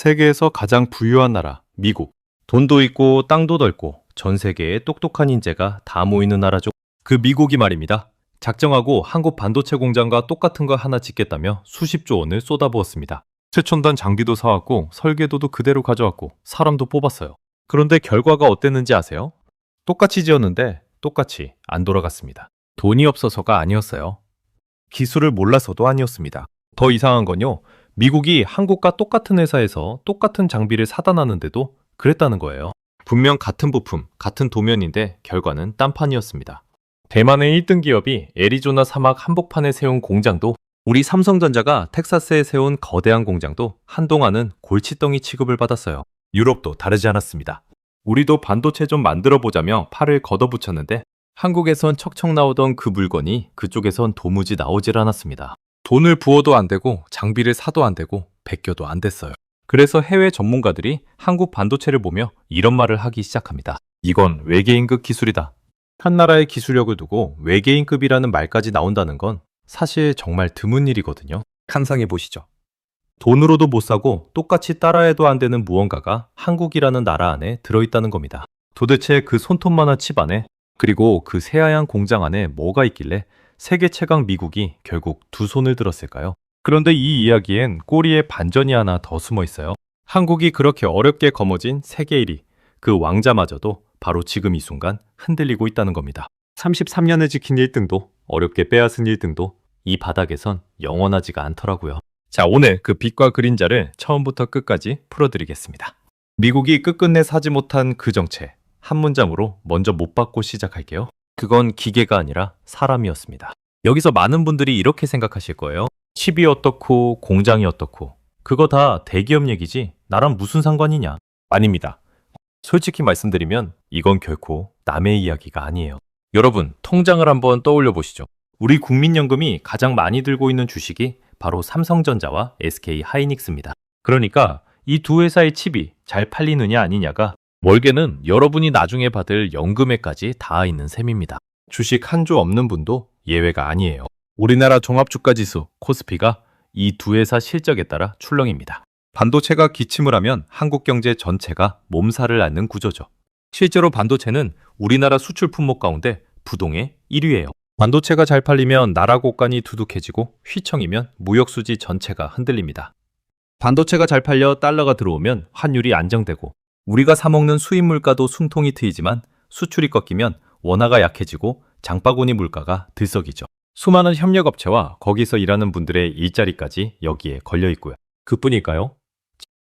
세계에서 가장 부유한 나라, 미국. 돈도 있고 땅도 넓고 전 세계에 똑똑한 인재가 다 모이는 나라죠. 그 미국이 말입니다. 작정하고 한국 반도체 공장과 똑같은 거 하나 짓겠다며 수십조 원을 쏟아부었습니다. 최첨단 장비도 사왔고 설계도도 그대로 가져왔고 사람도 뽑았어요. 그런데 결과가 어땠는지 아세요? 똑같이 지었는데 똑같이 안 돌아갔습니다. 돈이 없어서가 아니었어요. 기술을 몰라서도 아니었습니다. 더 이상한 건요. 미국이 한국과 똑같은 회사에서 똑같은 장비를 사다 놨는데도 그랬다는 거예요. 분명 같은 부품, 같은 도면인데 결과는 딴판이었습니다. 대만의 1등 기업이 애리조나 사막 한복판에 세운 공장도, 우리 삼성전자가 텍사스에 세운 거대한 공장도 한동안은 골칫덩이 취급을 받았어요. 유럽도 다르지 않았습니다. 우리도 반도체 좀 만들어 보자며 팔을 걷어붙였는데 한국에선 척척 나오던 그 물건이 그쪽에선 도무지 나오질 않았습니다. 돈을 부어도 안 되고 장비를 사도 안 되고 베껴도 안 됐어요. 그래서 해외 전문가들이 한국 반도체를 보며 이런 말을 하기 시작합니다. 이건 외계인급 기술이다. 한 나라의 기술력을 두고 외계인급이라는 말까지 나온다는 건 사실 정말 드문 일이거든요. 상상해 보시죠. 돈으로도 못 사고 똑같이 따라해도 안 되는 무언가가 한국이라는 나라 안에 들어있다는 겁니다. 도대체 그 손톱만한 칩 안에, 그리고 그 새하얀 공장 안에 뭐가 있길래 세계 최강 미국이 결국 두 손을 들었을까요? 그런데 이 이야기엔 꼬리에 반전이 하나 더 숨어 있어요. 한국이 그렇게 어렵게 거머쥔 세계 1위, 그 왕자마저도 바로 지금 이 순간 흔들리고 있다는 겁니다. 33년을 지킨 1등도, 어렵게 빼앗은 1등도 이 바닥에선 영원하지가 않더라고요. 자, 오늘 그 빛과 그림자를 처음부터 끝까지 풀어드리겠습니다. 미국이 끝끝내 사지 못한 그 정체, 한 문장으로 먼저 못 받고 시작할게요. 그건 기계가 아니라 사람이었습니다. 여기서 많은 분들이 이렇게 생각하실 거예요. 칩이 어떻고 공장이 어떻고 그거 다 대기업 얘기지 나랑 무슨 상관이냐? 아닙니다. 솔직히 말씀드리면 이건 결코 남의 이야기가 아니에요. 여러분, 통장을 한번 떠올려 보시죠. 우리 국민연금이 가장 많이 들고 있는 주식이 바로 삼성전자와 SK 하이닉스입니다. 그러니까 이 두 회사의 칩이 잘 팔리느냐 아니냐가 월계는 여러분이 나중에 받을 연금에까지 닿아 있는 셈입니다. 주식 한 조 없는 분도 예외가 아니에요. 우리나라 종합주가지수 코스피가 이 두 회사 실적에 따라 출렁입니다. 반도체가 기침을 하면 한국 경제 전체가 몸살을 앓는 구조죠. 실제로 반도체는 우리나라 수출 품목 가운데 부동의 1위예요. 반도체가 잘 팔리면 나라 곳간이 두둑해지고 휘청이면 무역수지 전체가 흔들립니다. 반도체가 잘 팔려 달러가 들어오면 환율이 안정되고 우리가 사먹는 수입 물가도 숨통이 트이지만 수출이 꺾이면 원화가 약해지고 장바구니 물가가 들썩이죠. 수많은 협력업체와 거기서 일하는 분들의 일자리까지 여기에 걸려 있고요. 그뿐일까요?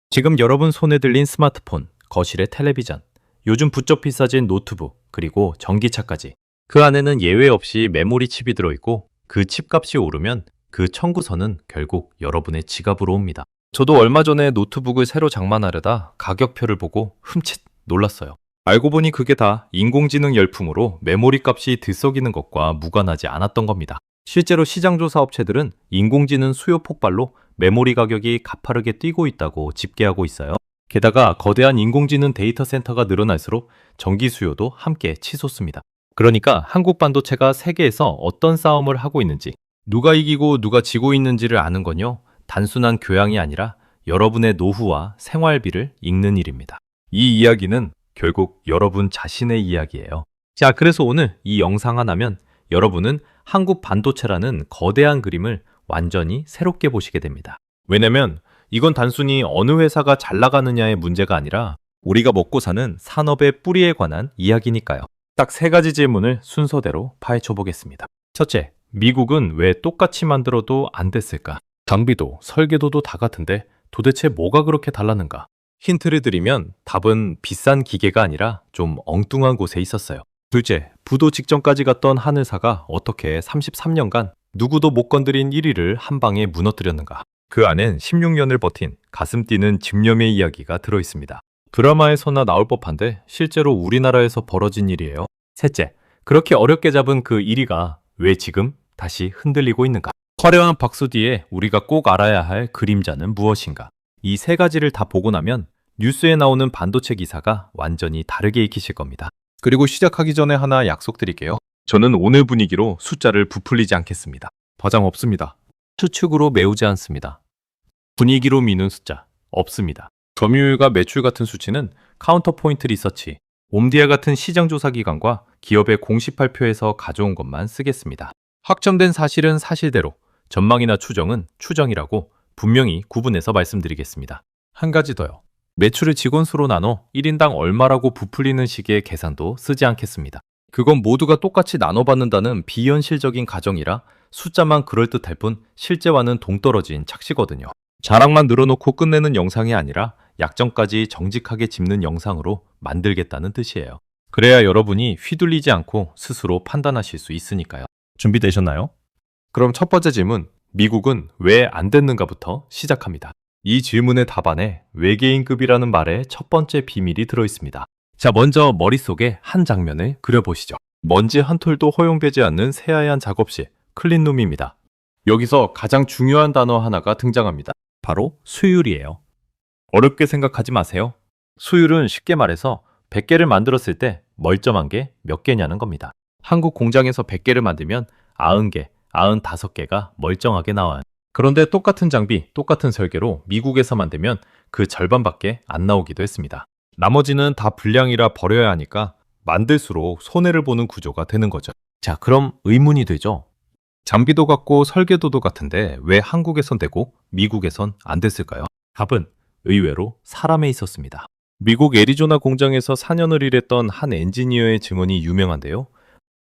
지금 여러분 손에 들린 스마트폰, 거실의 텔레비전, 요즘 부쩍 비싸진 노트북, 그리고 전기차까지 그 안에는 예외 없이 메모리 칩이 들어있고 그 칩값이 오르면 그 청구서는 결국 여러분의 지갑으로 옵니다. 저도 얼마 전에 노트북을 새로 장만하려다 가격표를 보고 흠칫 놀랐어요. 알고 보니 그게 다 인공지능 열풍으로 메모리 값이 들썩이는 것과 무관하지 않았던 겁니다. 실제로 시장조사 업체들은 인공지능 수요 폭발로 메모리 가격이 가파르게 뛰고 있다고 집계하고 있어요. 게다가 거대한 인공지능 데이터 센터가 늘어날수록 전기 수요도 함께 치솟습니다. 그러니까 한국 반도체가 세계에서 어떤 싸움을 하고 있는지, 누가 이기고 누가 지고 있는지를 아는 건요, 단순한 교양이 아니라 여러분의 노후와 생활비를 읽는 일입니다. 이 이야기는 결국 여러분 자신의 이야기예요. 자, 그래서 오늘 이 영상 하나면 여러분은 한국 반도체라는 거대한 그림을 완전히 새롭게 보시게 됩니다. 왜냐면 이건 단순히 어느 회사가 잘 나가느냐의 문제가 아니라 우리가 먹고 사는 산업의 뿌리에 관한 이야기니까요. 딱 세 가지 질문을 순서대로 파헤쳐 보겠습니다. 첫째, 미국은 왜 똑같이 만들어도 안 됐을까? 장비도 설계도도 다 같은데 도대체 뭐가 그렇게 달랐는가? 힌트를 드리면 답은 비싼 기계가 아니라 좀 엉뚱한 곳에 있었어요. 둘째, 부도 직전까지 갔던 하늘사가 어떻게 33년간 누구도 못 건드린 1위를 한 방에 무너뜨렸는가? 그 안엔 16년을 버틴 가슴 뛰는 집념의 이야기가 들어있습니다. 드라마에서나 나올 법한데 실제로 우리나라에서 벌어진 일이에요. 셋째, 그렇게 어렵게 잡은 그 1위가 왜 지금 다시 흔들리고 있는가? 화려한 박수 뒤에 우리가 꼭 알아야 할 그림자는 무엇인가? 이 세 가지를 다 보고 나면 뉴스에 나오는 반도체 기사가 완전히 다르게 읽히실 겁니다. 그리고 시작하기 전에 하나 약속드릴게요. 저는 오늘 분위기로 숫자를 부풀리지 않겠습니다. 버장 없습니다. 추측으로 메우지 않습니다. 분위기로 미는 숫자 없습니다. 점유율과 매출 같은 수치는 카운터포인트 리서치, 옴디아 같은 시장조사 기관과 기업의 공식 발표에서 가져온 것만 쓰겠습니다. 확정된 사실은 사실대로, 전망이나 추정은 추정이라고 분명히 구분해서 말씀드리겠습니다. 한 가지 더요. 매출을 직원 수로 나눠 1인당 얼마라고 부풀리는 식의 계산도 쓰지 않겠습니다. 그건 모두가 똑같이 나눠받는다는 비현실적인 가정이라 숫자만 그럴듯할 뿐 실제와는 동떨어진 착시거든요. 자랑만 늘어놓고 끝내는 영상이 아니라 약점까지 정직하게 짚는 영상으로 만들겠다는 뜻이에요. 그래야 여러분이 휘둘리지 않고 스스로 판단하실 수 있으니까요. 준비되셨나요? 그럼 첫 번째 질문, 미국은 왜 안 됐는가부터 시작합니다. 이 질문의 답안에 외계인급이라는 말의 첫 번째 비밀이 들어있습니다. 자, 먼저 머릿속에 한 장면을 그려보시죠. 먼지 한 톨도 허용되지 않는 새하얀 작업실, 클린룸입니다. 여기서 가장 중요한 단어 하나가 등장합니다. 바로 수율이에요. 어렵게 생각하지 마세요. 수율은 쉽게 말해서 100개를 만들었을 때 멀쩡한 게 몇 개냐는 겁니다. 한국 공장에서 100개를 만들면 90개, 95개가 멀쩡하게 나와요. 그런데 똑같은 장비, 똑같은 설계로 미국에서 만들면 그 절반밖에 안 나오기도 했습니다. 나머지는 다 불량이라 버려야 하니까 만들수록 손해를 보는 구조가 되는 거죠. 자, 그럼 의문이 되죠. 장비도 같고 설계도도 같은데 왜 한국에선 되고 미국에선 안 됐을까요? 답은 의외로 사람에 있었습니다. 미국 애리조나 공장에서 4년을 일했던 한 엔지니어의 증언이 유명한데요.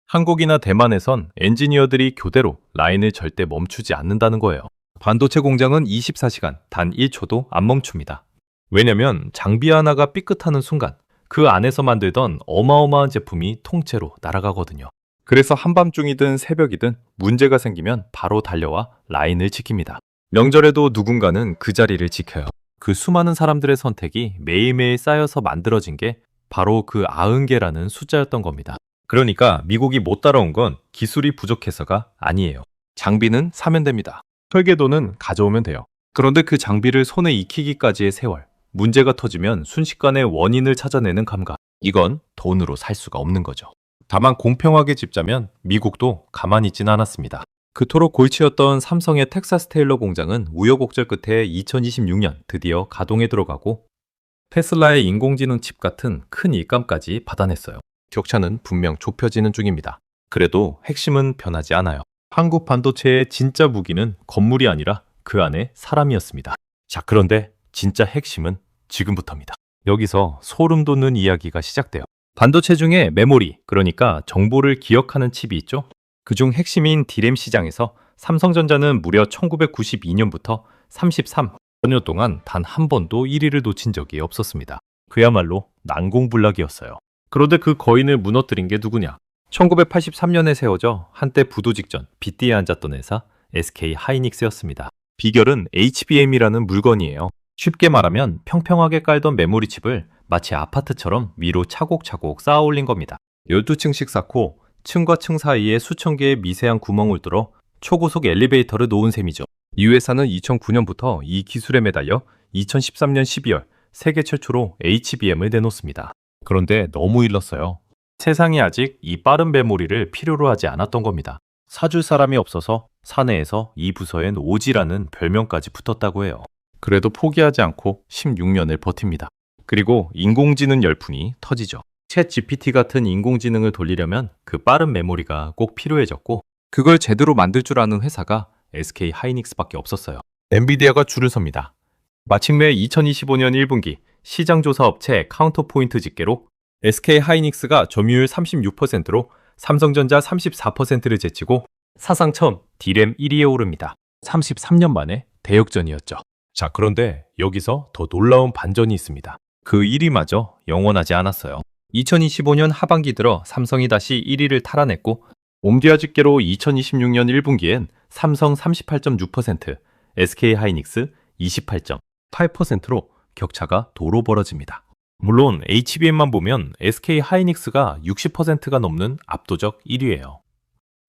한국이나 대만에선 엔지니어들이 교대로 라인을 절대 멈추지 않는다는 거예요. 반도체 공장은 24시간 단 1초도 안 멈춥니다. 왜냐면 장비 하나가 삐끗하는 순간 그 안에서 만들던 어마어마한 제품이 통째로 날아가거든요. 그래서 한밤중이든 새벽이든 문제가 생기면 바로 달려와 라인을 지킵니다. 명절에도 누군가는 그 자리를 지켜요. 그 수많은 사람들의 선택이 매일매일 쌓여서 만들어진 게 바로 그 90개라는 숫자였던 겁니다. 그러니까 미국이 못 따라온 건 기술이 부족해서가 아니에요. 장비는 사면 됩니다. 설계도는 가져오면 돼요. 그런데 그 장비를 손에 익히기까지의 세월, 문제가 터지면 순식간에 원인을 찾아내는 감각, 이건 돈으로 살 수가 없는 거죠. 다만 공평하게 짚자면 미국도 가만히 있진 않았습니다. 그토록 골치였던 삼성의 텍사스 테일러 공장은 우여곡절 끝에 2026년 드디어 가동에 들어가고 테슬라의 인공지능 칩 같은 큰 일감까지 받아냈어요. 격차는 분명 좁혀지는 중입니다. 그래도 핵심은 변하지 않아요. 한국 반도체의 진짜 무기는 건물이 아니라 그 안에 사람이었습니다. 자, 그런데 진짜 핵심은 지금부터입니다. 여기서 소름 돋는 이야기가 시작돼요. 반도체 중에 메모리, 그러니까 정보를 기억하는 칩이 있죠? 그중 핵심인 D램 시장에서 삼성전자는 무려 1992년부터 33년 동안 단 한 번도 1위를 놓친 적이 없었습니다. 그야말로 난공불락이었어요. 그런데 그 거인을 무너뜨린 게 누구냐? 1983년에 세워져 한때 부도 직전 빚뒤에 앉았던 회사 SK 하이닉스였습니다. 비결은 HBM이라는 물건이에요. 쉽게 말하면 평평하게 깔던 메모리 칩을 마치 아파트처럼 위로 차곡차곡 쌓아 올린 겁니다. 12층씩 쌓고 층과 층 사이에 수천 개의 미세한 구멍을 뚫어 초고속 엘리베이터를 놓은 셈이죠. 이 회사는 2009년부터 이 기술에 매달려 2013년 12월 세계 최초로 HBM을 내놓습니다. 그런데 너무 일렀어요. 세상이 아직 이 빠른 메모리를 필요로 하지 않았던 겁니다. 사줄 사람이 없어서 사내에서 이 부서엔 오지라는 별명까지 붙었다고 해요. 그래도 포기하지 않고 16년을 버팁니다. 그리고 인공지능 열풍이 터지죠. 챗 GPT 같은 인공지능을 돌리려면 그 빠른 메모리가 꼭 필요해졌고 그걸 제대로 만들 줄 아는 회사가 SK 하이닉스밖에 없었어요. 엔비디아가 줄을 섭니다. 마침내 2025년 1분기 시장조사 업체 카운터포인트 집계로 SK 하이닉스가 점유율 36%로 삼성전자 34%를 제치고 사상 처음 D램 1위에 오릅니다. 33년 만에 대역전이었죠. 자, 그런데 여기서 더 놀라운 반전이 있습니다. 그 1위마저 영원하지 않았어요. 2025년 하반기 들어 삼성이 다시 1위를 탈환했고 옴디아 집계로 2026년 1분기엔 삼성 38.6%, SK 하이닉스 28.8%로 격차가 도로 벌어집니다. 물론 HBM만 보면 SK 하이닉스가 60%가 넘는 압도적 1위예요.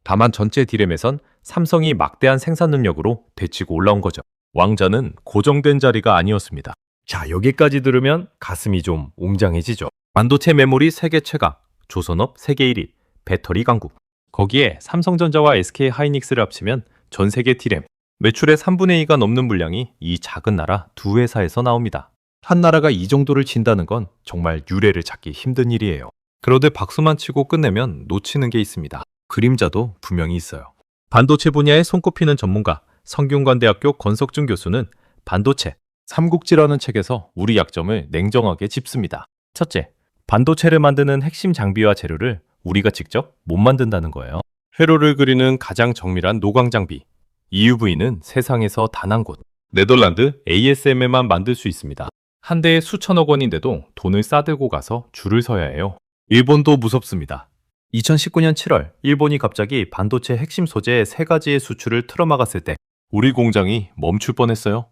다만 전체 D램에선 삼성이 막대한 생산 능력으로 되치고 올라온 거죠. 왕자는 고정된 자리가 아니었습니다. 자, 여기까지 들으면 가슴이 좀 웅장해지죠. 반도체 메모리 세계 최강, 조선업 세계 1위, 배터리 강국. 거기에 삼성전자와 SK 하이닉스를 합치면 전 세계 D램 매출의 3분의 2가 넘는 물량이 이 작은 나라 두 회사에서 나옵니다. 한 나라가 이 정도를 진다는 건 정말 유례를 찾기 힘든 일이에요. 그런데 박수만 치고 끝내면 놓치는 게 있습니다. 그림자도 분명히 있어요. 반도체 분야에 손꼽히는 전문가 성균관대학교 권석준 교수는 반도체 삼국지라는 책에서 우리 약점을 냉정하게 짚습니다. 첫째, 반도체를 만드는 핵심 장비와 재료를 우리가 직접 못 만든다는 거예요. 회로를 그리는 가장 정밀한 노광 장비 EUV는 세상에서 단 한 곳, 네덜란드 ASM에만 만들 수 있습니다. 한 대에 수천억 원인데도 돈을 싸들고 가서 줄을 서야 해요. 일본도 무섭습니다. 2019년 7월 일본이 갑자기 반도체 핵심 소재 3가지의 수출을 틀어막았을 때 우리 공장이 멈출 뻔했어요.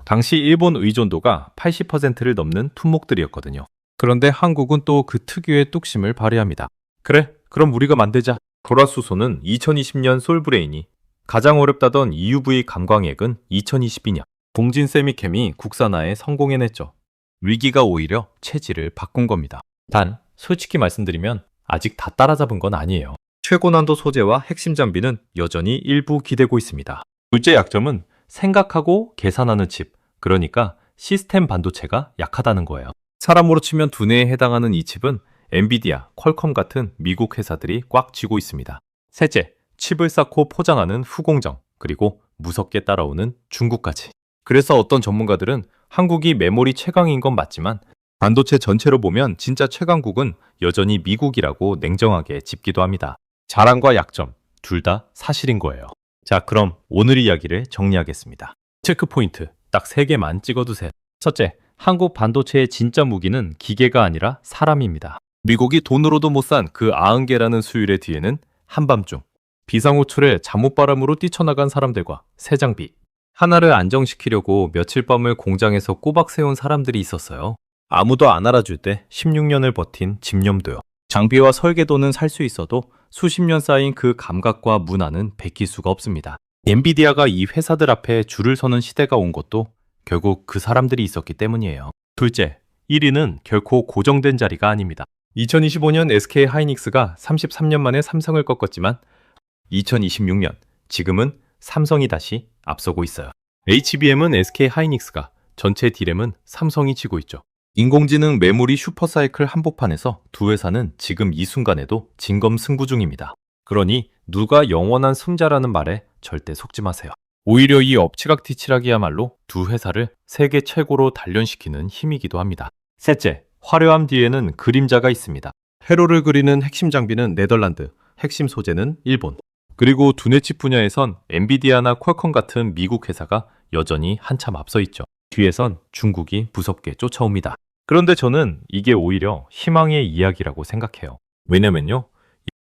당시 일본 의존도가 80%를 넘는 품목들이었거든요. 그런데 한국은 또 그 특유의 뚝심을 발휘합니다. 그래, 그럼 우리가 만들자. 도라수소는 2020년 솔브레인이, 가장 어렵다던 EUV 감광액은 2022년 동진세미캠이 국산화에 성공해냈죠. 위기가 오히려 체질을 바꾼 겁니다. 단, 솔직히 말씀드리면 아직 다 따라잡은 건 아니에요. 최고난도 소재와 핵심 장비는 여전히 일부 기대고 있습니다. 둘째 약점은 생각하고 계산하는 칩, 그러니까 시스템 반도체가 약하다는 거예요. 사람으로 치면 두뇌에 해당하는 이 칩은 엔비디아, 퀄컴 같은 미국 회사들이 꽉 쥐고 있습니다. 셋째, 칩을 쌓고 포장하는 후공정, 그리고 무섭게 따라오는 중국까지. 그래서 어떤 전문가들은 한국이 메모리 최강인 건 맞지만 반도체 전체로 보면 진짜 최강국은 여전히 미국이라고 냉정하게 짚기도 합니다. 자랑과 약점, 둘 다 사실인 거예요. 자, 그럼 오늘 이야기를 정리하겠습니다. 체크포인트 딱 3개만 찍어두세요. 첫째, 한국 반도체의 진짜 무기는 기계가 아니라 사람입니다. 미국이 돈으로도 못 산 그 90개라는 수율의 뒤에는 한밤중 비상호출에 잠옷바람으로 뛰쳐나간 사람들과 새 장비, 하나를 안정시키려고 며칠 밤을 공장에서 꼬박 세운 사람들이 있었어요. 아무도 안 알아줄 때 16년을 버틴 집념도요. 장비와 설계도는 살 수 있어도 수십 년 쌓인 그 감각과 문화는 베낄 수가 없습니다. 엔비디아가 이 회사들 앞에 줄을 서는 시대가 온 것도 결국 그 사람들이 있었기 때문이에요. 둘째, 1위는 결코 고정된 자리가 아닙니다. 2025년 SK 하이닉스가 33년 만에 삼성을 꺾었지만 2026년, 지금은 삼성이 다시 앞서고 있어요. HBM은 SK 하이닉스가, 전체 D램은 삼성이 치고 있죠. 인공지능 메모리 슈퍼사이클 한복판에서 두 회사는 지금 이 순간에도 진검승부 중입니다. 그러니 누가 영원한 승자라는 말에 절대 속지 마세요. 오히려 이 엎치락뒤치락이야말로 두 회사를 세계 최고로 단련시키는 힘이기도 합니다. 셋째, 화려함 뒤에는 그림자가 있습니다. 회로를 그리는 핵심 장비는 네덜란드, 핵심 소재는 일본. 그리고 두뇌칩 분야에선 엔비디아나 퀄컴 같은 미국 회사가 여전히 한참 앞서 있죠. 뒤에선 중국이 무섭게 쫓아옵니다. 그런데 저는 이게 오히려 희망의 이야기라고 생각해요. 왜냐면요,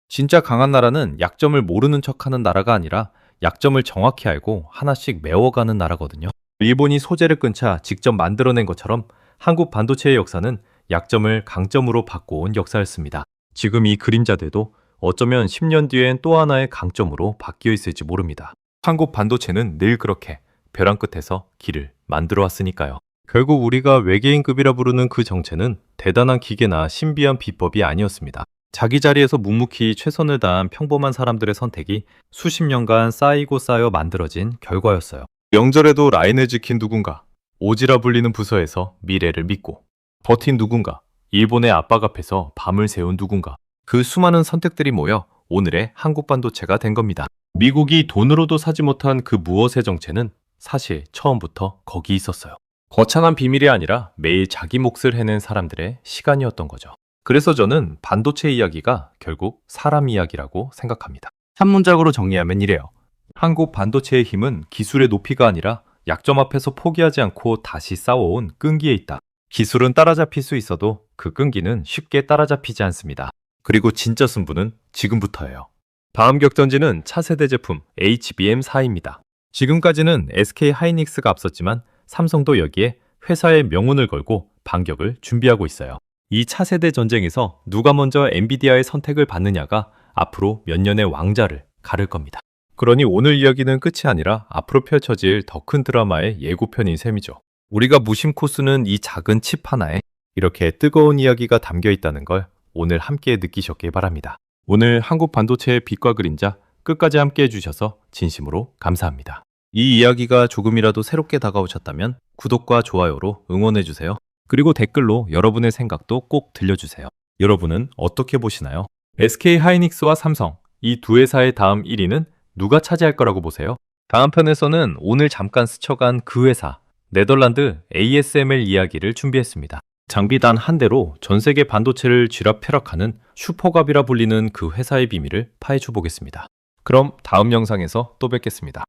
진짜 강한 나라는 약점을 모르는 척하는 나라가 아니라 약점을 정확히 알고 하나씩 메워가는 나라거든요. 일본이 소재를 끊자 직접 만들어낸 것처럼 한국 반도체의 역사는 약점을 강점으로 바꿔온 역사였습니다. 지금 이 그림자들도 어쩌면 10년 뒤엔 또 하나의 강점으로 바뀌어 있을지 모릅니다. 한국 반도체는 늘 그렇게 벼랑 끝에서 길을 만들어 왔으니까요. 결국 우리가 외계인급이라 부르는 그 정체는 대단한 기계나 신비한 비법이 아니었습니다. 자기 자리에서 묵묵히 최선을 다한 평범한 사람들의 선택이 수십 년간 쌓이고 쌓여 만들어진 결과였어요. 명절에도 라인을 지킨 누군가, 오지라 불리는 부서에서 미래를 믿고 버틴 누군가, 일본의 압박 앞에서 밤을 새운 누군가, 그 수많은 선택들이 모여 오늘의 한국 반도체가 된 겁니다. 미국이 돈으로도 사지 못한 그 무엇의 정체는 사실 처음부터 거기 있었어요. 거창한 비밀이 아니라 매일 자기 몫을 해낸 사람들의 시간이었던 거죠. 그래서 저는 반도체 이야기가 결국 사람 이야기라고 생각합니다. 한 문장으로 정리하면 이래요. 한국 반도체의 힘은 기술의 높이가 아니라 약점 앞에서 포기하지 않고 다시 싸워온 끈기에 있다. 기술은 따라잡힐 수 있어도 그 끈기는 쉽게 따라잡히지 않습니다. 그리고 진짜 승부는 지금부터예요. 다음 격전지는 차세대 제품 HBM4입니다. 지금까지는 SK 하이닉스가 앞섰지만 삼성도 여기에 회사의 명운을 걸고 반격을 준비하고 있어요. 이 차세대 전쟁에서 누가 먼저 엔비디아의 선택을 받느냐가 앞으로 몇 년의 왕좌를 가를 겁니다. 그러니 오늘 이야기는 끝이 아니라 앞으로 펼쳐질 더 큰 드라마의 예고편인 셈이죠. 우리가 무심코 쓰는 이 작은 칩 하나에 이렇게 뜨거운 이야기가 담겨 있다는 걸 오늘 함께 느끼셨길 바랍니다. 오늘 한국 반도체의 빛과 그림자 끝까지 함께 해주셔서 진심으로 감사합니다. 이 이야기가 조금이라도 새롭게 다가오셨다면 구독과 좋아요로 응원해주세요. 그리고 댓글로 여러분의 생각도 꼭 들려주세요. 여러분은 어떻게 보시나요? SK 하이닉스와 삼성, 이 두 회사의 다음 1위는 누가 차지할 거라고 보세요? 다음 편에서는 오늘 잠깐 스쳐간 그 회사, 네덜란드 ASML 이야기를 준비했습니다. 장비 단 한 대로 전 세계 반도체를 쥐락펴락하는 슈퍼갑이라 불리는 그 회사의 비밀을 파헤쳐 보겠습니다. 그럼 다음 영상에서 또 뵙겠습니다.